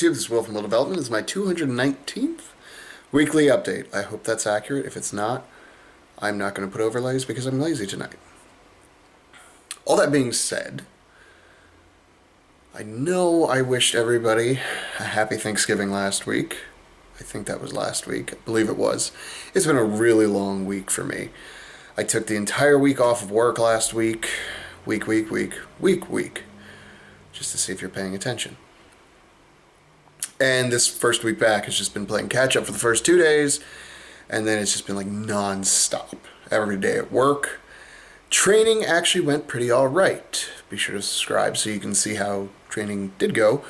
YouTube, this is Will from Will Development. This is my 219th weekly update. I hope that's accurate. If it's not, I'm not going to put overlays because I'm lazy tonight. All that being said, I know I wished everybody a happy Thanksgiving last week. I think that was last week. I believe it was. It's been a really long week for me. I took the entire week off of work last week. Week. Just to see if you're paying attention. And this first week back has just been playing catch up for the first 2 days, and then it's just been like non-stop. Every day at work. Training actually went pretty alright. Be sure to subscribe so you can see how training did go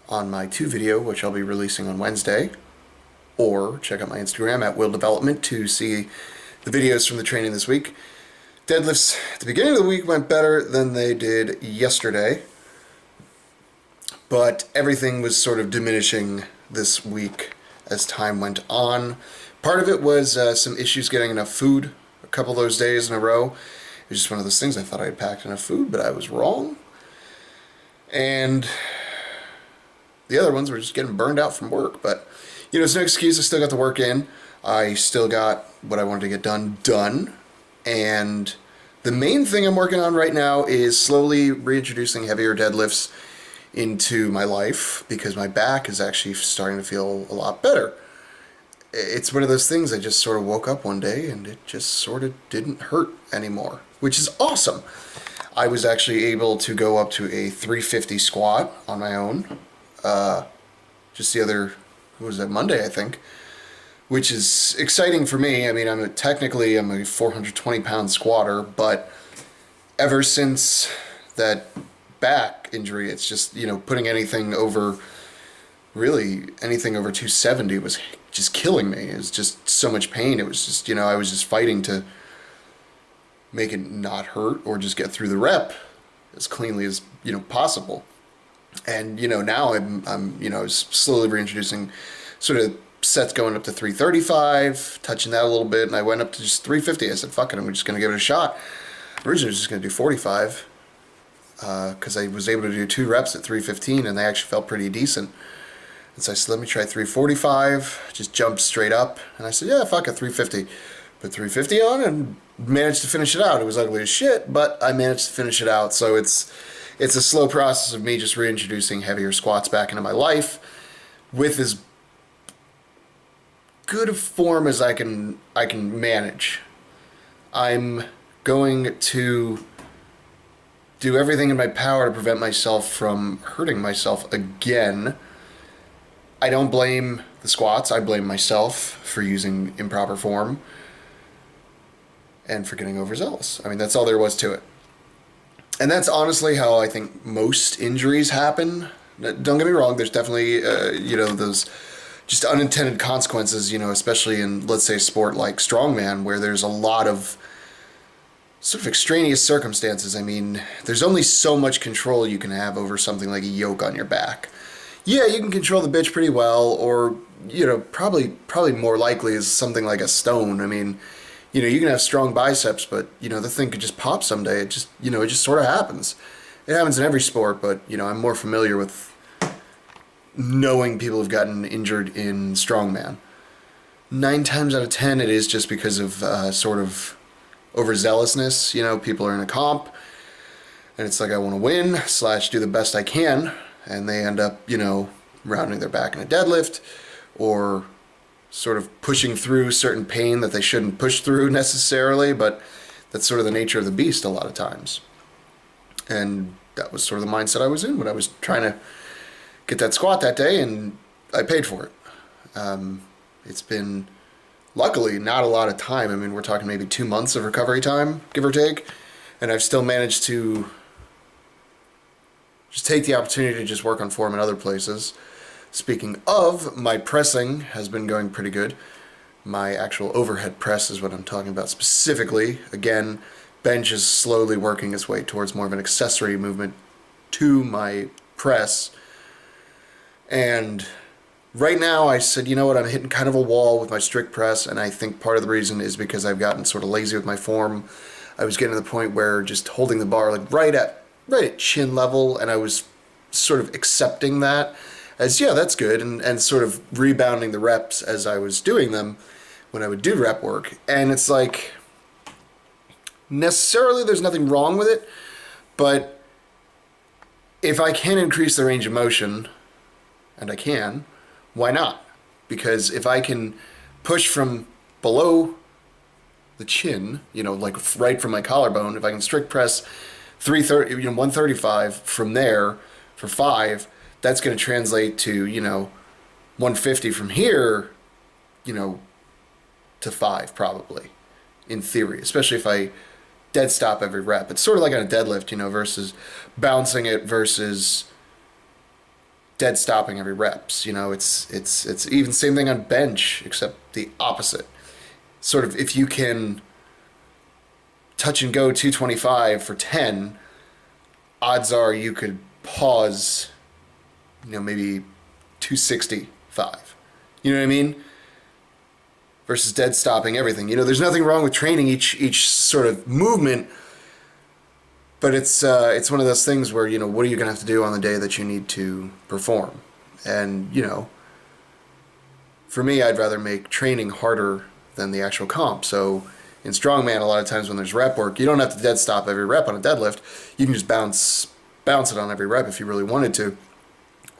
on my 2 video, which I'll be releasing on Wednesday. Or check out my Instagram at Will Development to see the videos from the training this week. Deadlifts at the beginning of the week went better than they did yesterday. But everything was sort of diminishing this week as time went on. Part of it was some issues getting enough food a couple of those days in a row. It was just one of those things. I thought I had packed enough food, but I was wrong. And the other ones were just getting burned out from work. But, you know, it's no excuse. I still got the work in. I still got what I wanted to get done. And the main thing I'm working on right now is slowly reintroducing heavier deadlifts into my life because my back is actually starting to feel a lot better. It's one of those things. I just sort of woke up one day and it just sort of didn't hurt anymore, which is awesome. I was actually able to go up to a 350 squat on my own just the other, Monday, I think, which is exciting for me. I mean, I'm a 420-pound squatter, but ever since that back injury, it's just, you know, putting anything over 270 was just killing me. It was just so much pain. It was just, you know, I was just fighting to make it not hurt or just get through the rep as cleanly as, you know, possible. And, you know, now I'm you know, slowly reintroducing sort of sets going up to 335, touching that a little bit, and I went up to just 350. I said, fuck it, I'm just going to give it a shot. Originally I was just going to do 45 because I was able to do 2 reps at 315 and they actually felt pretty decent. And so I said, let me try 345, just jumped straight up. And I said, yeah, fuck it, 350. Put 350 on and managed to finish it out. It was ugly as shit, but I managed to finish it out. So it's a slow process of me just reintroducing heavier squats back into my life with as good a form as I can manage. I'm going to do everything in my power to prevent myself from hurting myself again. I don't blame the squats. I blame myself for using improper form and for getting overzealous. I mean, that's all there was to it. And that's honestly how I think most injuries happen. Don't get me wrong, there's definitely, you know, those just unintended consequences, you know, especially in, let's say, a sport like strongman, where there's a lot of sort of extraneous circumstances. I mean, there's only so much control you can have over something like a yoke on your back. Yeah, you can control the bitch pretty well, or, you know, probably more likely is something like a stone. I mean, you know, you can have strong biceps, but, you know, the thing could just pop someday. It just, you know, it just sort of happens. It happens in every sport, but, you know, I'm more familiar with knowing people have gotten injured in strongman. 9 times out of 10, it is just because of sort of overzealousness. You know, people are in a comp, and it's like, I want to win / do the best I can, and they end up, you know, rounding their back in a deadlift, or sort of pushing through certain pain that they shouldn't push through necessarily, but that's sort of the nature of the beast a lot of times. And that was sort of the mindset I was in when I was trying to get that squat that day, and I paid for it. It's been, luckily, not a lot of time. I mean, we're talking maybe 2 months of recovery time, give or take, and I've still managed to just take the opportunity to just work on form in other places. Speaking of, my pressing has been going pretty good. My actual overhead press is what I'm talking about specifically. Again, bench is slowly working its way towards more of an accessory movement to my press. And right now I said, you know what, I'm hitting kind of a wall with my strict press, and I think part of the reason is because I've gotten sort of lazy with my form. I was getting to the point where just holding the bar like right at chin level, and I was sort of accepting that as, yeah, that's good, and sort of rebounding the reps as I was doing them when I would do rep work. And it's like, necessarily there's nothing wrong with it, but if I can increase the range of motion, and I can, why not? Because if I can push from below the chin, like right from my collarbone, if I can strict press 330, 135 from there for 5, that's going to translate to, 150 from here, to 5 probably, in theory, especially if I dead stop every rep. It's sort of like on a deadlift, versus bouncing it versus dead stopping every reps. It's even same thing on bench, except the opposite. Sort of, if you can touch and go 225 for 10, odds are you could pause, maybe 265. You know what I mean? Versus dead stopping everything. There's nothing wrong with training each sort of movement, but it's one of those things where, what are you going to have to do on the day that you need to perform? And, for me, I'd rather make training harder than the actual comp. So in strongman, a lot of times when there's rep work, you don't have to dead stop every rep on a deadlift. You can just bounce it on every rep if you really wanted to.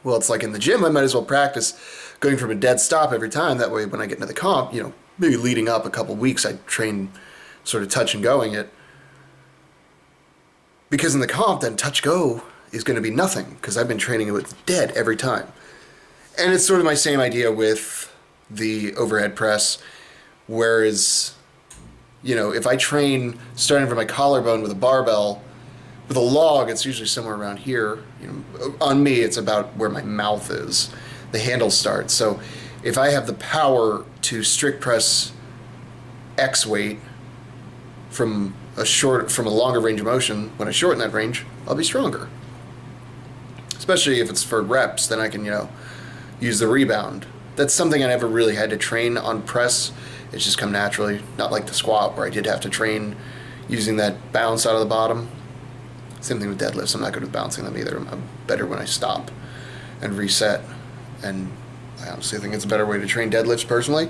Well, it's like in the gym, I might as well practice going from a dead stop every time. That way, when I get into the comp, maybe leading up a couple weeks, I train sort of touch and going it. Because in the comp, then touch go is going to be nothing, because I've been training it with dead every time. And it's sort of my same idea with the overhead press, whereas, if I train starting from my collarbone with a barbell, with a log, it's usually somewhere around here. On me, it's about where my mouth is. The handle starts. So if I have the power to strict press X weight from a longer range of motion, when I shorten that range, I'll be stronger. Especially if it's for reps, then I can, use the rebound. That's something I never really had to train on press. It's just come naturally. Not like the squat, where I did have to train using that bounce out of the bottom. Same thing with deadlifts. I'm not good with bouncing them either. I'm better when I stop and reset. And I honestly think it's a better way to train deadlifts personally.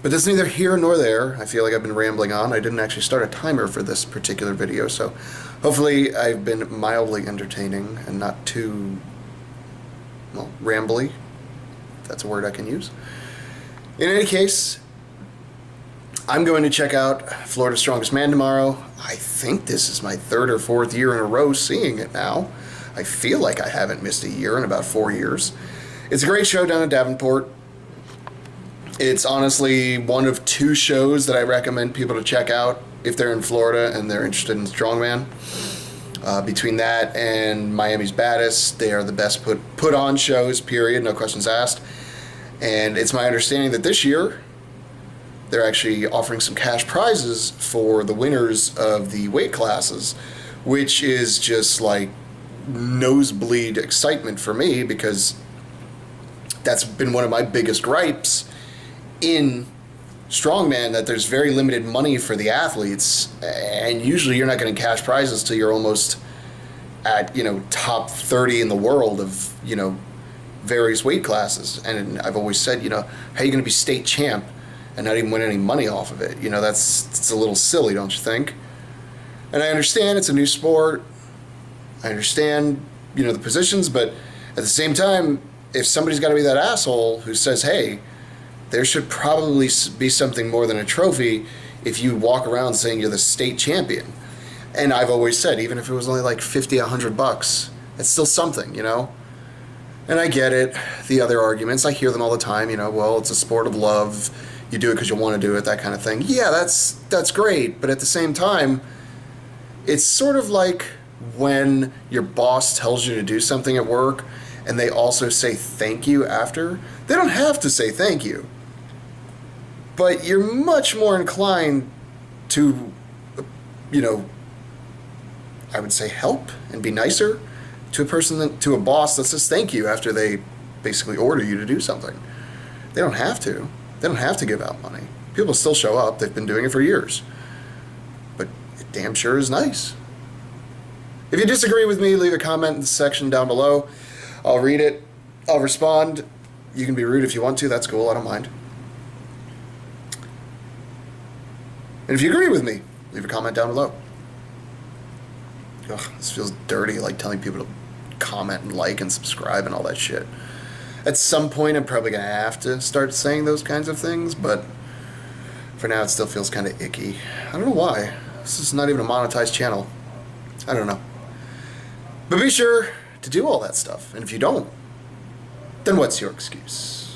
But that's neither here nor there. I feel like I've been rambling on. I didn't actually start a timer for this particular video, so hopefully I've been mildly entertaining and not too, rambly, if that's a word I can use. In any case, I'm going to check out Florida's Strongest Man tomorrow. I think this is my 3rd or 4th year in a row seeing it now. I feel like I haven't missed a year in about 4 years. It's a great show down in Davenport. It's honestly one of 2 shows that I recommend people to check out if they're in Florida and they're interested in strongman. Between that and Miami's Baddest, they are the best put on shows, period, no questions asked. And it's my understanding that this year they're actually offering some cash prizes for the winners of the weight classes, which is just like nosebleed excitement for me, because that's been one of my biggest gripes in strongman, that there's very limited money for the athletes, and usually you're not getting cash prizes till you're almost at, top 30 in the world of, various weight classes. And I've always said, how are you going to be state champ and not even win any money off of it? It's a little silly, don't you think? And I understand it's a new sport. I understand, the positions, but at the same time, if somebody's got to be that asshole who says, hey, there should probably be something more than a trophy if you walk around saying you're the state champion. And I've always said, even if it was only like $50, $100, it's still something, And I get it. The other arguments, I hear them all the time, well, it's a sport of love. You do it because you want to do it, that kind of thing. Yeah, that's great. But at the same time, it's sort of like when your boss tells you to do something at work and they also say thank you after. They don't have to say thank you, but you're much more inclined to, I would say help and be nicer to to a boss that says thank you after they basically order you to do something. They don't have to. They don't have to give out money. People still show up. They've been doing it for years. But it damn sure is nice. If you disagree with me, leave a comment in the section down below. I'll read it. I'll respond. You can be rude if you want to. That's cool. I don't mind. And if you agree with me, leave a comment down below. Ugh, this feels dirty, like telling people to comment and like and subscribe and all that shit. At some point, I'm probably going to have to start saying those kinds of things, but for now, it still feels kind of icky. I don't know why. This is not even a monetized channel. I don't know. But be sure to do all that stuff. And if you don't, then what's your excuse?